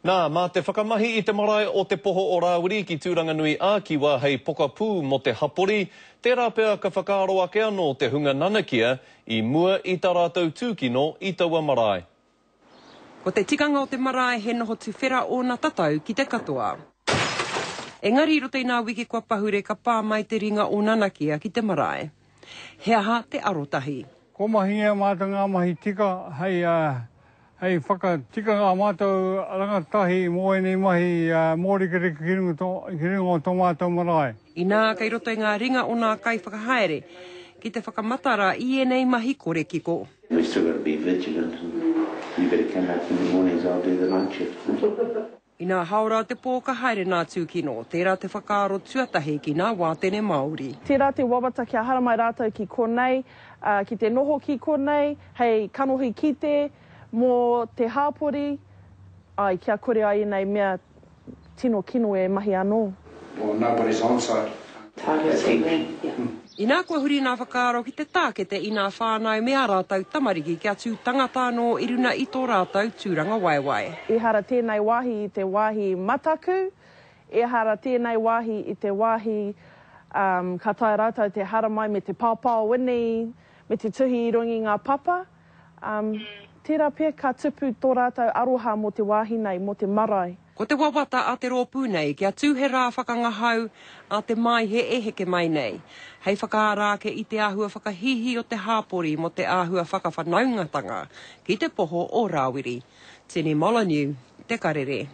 Nā, mā te whakamahi I te marae o te poho o Rāwiri ki Tūranganui Ākiwa hei pokapū mo te hapori, tērā pēr ka whakaaro ake anō te hunga nanakia I mua I tā rātou tūkino I taua marae. Ko te tikanga o te marae he noho tu whera o nā tatau ki te katoa. Engari I roto I nā wiki kua pahure ka pā mai te ringa o nanakia ki te marae. He aha te arotahi. Ko mahi e mātou ngā mahi tika hei whakatika ngā mātou rangatahi mō enei mahi mōrikereke kiringo tō mātou marae. I nā kei roto I ngā ringa o nā kai whakahaere, ki te whakamatara I enei mahi kore kiko. We still got to be vigilant and you better come back in the mornings, I'll do the night shift. I nā haora te pō ka haere nā tūkino, tērā te whakaaro tuatahi ki nā wātene Māori. Tērā te wawata kia hara mai rātou ki konei, ki te noho ki konei, hei kanohi kite, mō te hāpori, ai kia kore ai nei mea tino kino e mahi anō. Well, nobody's on site. I nā kua huri nā whakaaro ki te tākete I nā whānau mea rātou tamariki kia tū tangata anō I runa I tō rātou tūranga waiwai. E hara tēnei wāhi I te wāhi mataku, e hara tēnei wāhi I te wāhi ka tae rātou te hara mai me te pāpāo wini, me te tuhi I rongi ngā papa. Tērā pia ka tupu tō rātou aroha mo te wāhi nei, mo te marae. Ko te wawata a te rōpū nei, kia tūhe rā whakangahau a te mai he eheke mai nei. Hei whakaarake I te āhua whakahihi o te hāpori mo te āhua whakawhanaungatanga ki te poho o Rāwiri. Tēnei Molyneux, te karere.